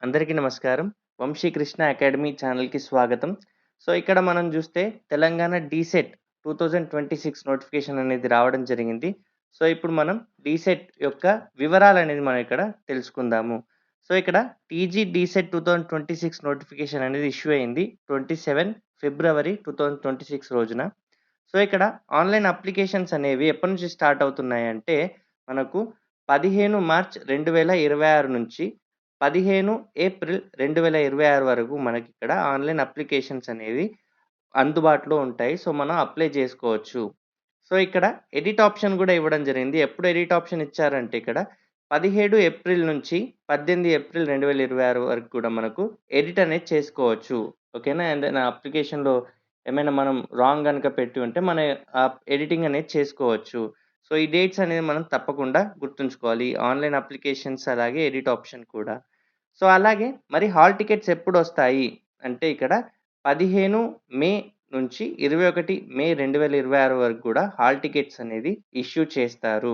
అందరికీ నమస్కారం. వంశీకృష్ణ అకాడమీ ఛానల్‌కి స్వాగతం. సో, ఇక్కడ మనం జూస్తే తెలంగాణ డీసెట్ 2026 నోటిఫికేషన్ అనేది రావడం జరిగింది. సో, ఇప్పుడు మనం డీసెట్ యొక్క వివరాలనేది మనం ఇక్కడ తెలుసుకుందాము. సో, ఇక్కడ టీజీ డీసెట్ 2026 నోటిఫికేషన్ అనేది ఇష్యూ అయింది. 27 ఫిబ్రవరి 2026 రోజున. సో, ఇక్కడ ఆన్‌లైన్ అప్లికేషన్స్ అనేవి ఎప్పటినుంచి స్టార్ట్ అవుతున్నాయంటే, మనకు 15 మార్చ్ 2026 నుంచి 15 ఏప్రిల్ 2026 వరకు మనకిక్కడ ఆన్‌లైన్ అప్లికేషన్స్ అనేవి అందుబాటులో ఉంటాయి. సో, మనం అప్లై చేసుకోవచ్చు. సో, ఇక్కడ ఎడిట్ ఆప్షన్ గూడా ఇవ్వడం జరిగింది. ఎప్పుడు ఎడిట్ ఆప్షన్ ఇచ్చారంటే ఇక్కడ 17 ఏప్రిల్ నుంచి 18 ఏప్రిల్ 2026 వరకు కూడా మనకు ఎడిట్ అనేది చేసుకోవచ్చు. ఓకేనా? ఏదైనా అప్లికేషన్‌లో ఏమైనా మనం రాంగ్ గనుక పెట్టి ఉంటే మన ఎడిటింగ్ అనేది చేసుకోవచ్చు. సో, ఈ డేట్స్ అనేది మనం తప్పకుండా గుర్తుంచుకోవాలి. ఆన్‌లైన్ అప్లికేషన్స్ అలాగే ఎడిట్ ఆప్షన్ కూడా. సో, అలాగే మరి హాల్ టికెట్స్ ఎప్పుడొస్తాయి అంటే ఇక్కడ 15 మే నుంచి 21 మే 2026 వరకు కూడా హాల్ టికెట్స్ అనేది ఇష్యూ చేస్తారు.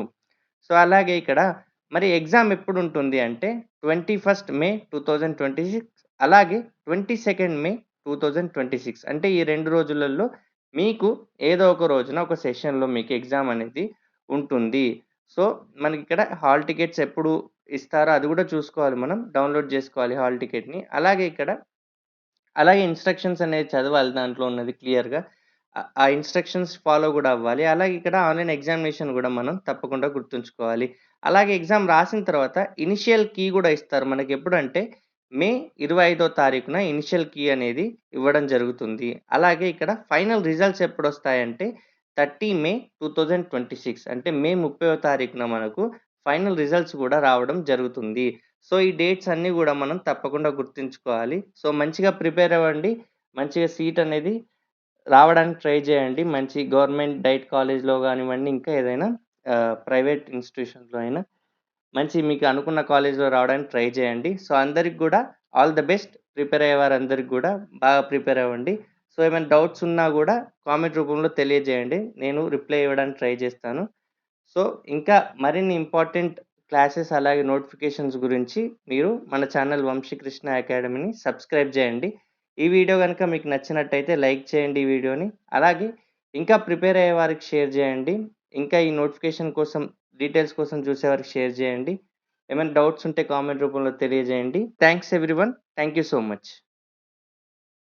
సో, అలాగే ఇక్కడ మరి ఎగ్జామ్ ఎప్పుడుంటుంది అంటే 21 మే 2026 అలాగే 22 మే 2026 అంటే ఈ 2 రోజులలో మీకు ఏదో ఒక రోజున ఒక సెషన్‌లో మీకు ఎగ్జామ్ అనేది ఉంటుంది. సో, మనకిక్కడ హాల్ టికెట్స్ ఎప్పుడు ఇస్తారో అది గూడా చూసుకోవాలి మనం. డౌన్‌లోడ్ జేసుకోవాలి హాల్ టికెట్‌ని. అలాగే ఇన్‌స్ట్రక్షన్స్ అనేది చదవాలి దాంట్లో ఉన్నది క్లియర్‌గా. ఆ ఇన్‌స్ట్రక్షన్స్ ఫాలో గూడా అవ్వాలి. అలాగే ఇక్కడ ఆన్‌లైన్ ఎగ్జామినేషన్ గూడా మనం తప్పకుండా గుర్తుంచుకోవాలి. అలాగే ఎగ్జామ్ రాసిన తర్వాత ఇనిషియల్ కీ గూడా ఇస్తారు. మనకెప్పుడంటే మే 25వ తారీఖున ఇనిషియల్ కీ అనేది ఇవ్వడం జరుగుతుంది. అలాగే ఇక్కడ ఫైనల్ రిజల్ట్స్ ఎప్పుడొస్తాయంటే 30 మే 2026 అంటే మే 30వ తారీఖున మనకు ఫైనల్ రిజల్ట్స్ గూడా రావడం జరుగుతుంది. సో, ఈ డేట్స్ అన్నీ గూడా మనం తప్పకుండా గుర్తుంచుకోవాలి. సో, మంచిగా ప్రిపేర్ అవ్వండి. మంచిగా సీట్ అనేది రావడానికి ట్రై చేయండి. మంచి గవర్నమెంట్ డైట్ కాలేజ్‌లో గానివ్వండి, ఇంకా ఏదైనా ప్రైవేట్ ఇన్‌స్టిట్యూషన్స్‌లో అయినా మంచి మీకు అనుకున్న కాలేజ్‌లో రావడానికి ట్రై చేయండి. సో, అందరికి గూడా ఆల్ ద బెస్ట్. ప్రిపేర్ అయ్యే వారందరికి గూడా బాగా ప్రిపేర్ అవ్వండి. సో, ఏమైనా డౌట్స్ ఉన్నా గూడా కామెంట్ రూపంలో తెలియజేయండి. నేను రిప్లై ఇవ్వడానికి ట్రై చేస్తాను. సో, ఇంకా మరిన్ని ఇంపార్టెంట్ క్లాసెస్ అలాగే నోటిఫికేషన్స్ గురించి మీరు మన ఛానల్ వంశీకృష్ణ అకాడమీని సబ్స్క్రైబ్ చేయండి. ఈ వీడియో గనుక మీకు నచ్చినట్టయితే లైక్ చేయండి ఈ వీడియోని. అలాగే ఇంకా ప్రిపేర్ అయ్యే వారికి షేర్ చేయండి. ఇంకా ఈ నోటిఫికేషన్ కోసం డీటెయిల్స్ కోసం చూసేవారికి షేర్ చేయండి. ఏమైనా డౌట్స్ ఉంటే కామెంట్ రూపంలో తెలియజేయండి. Thanks everyone. Thank you so much.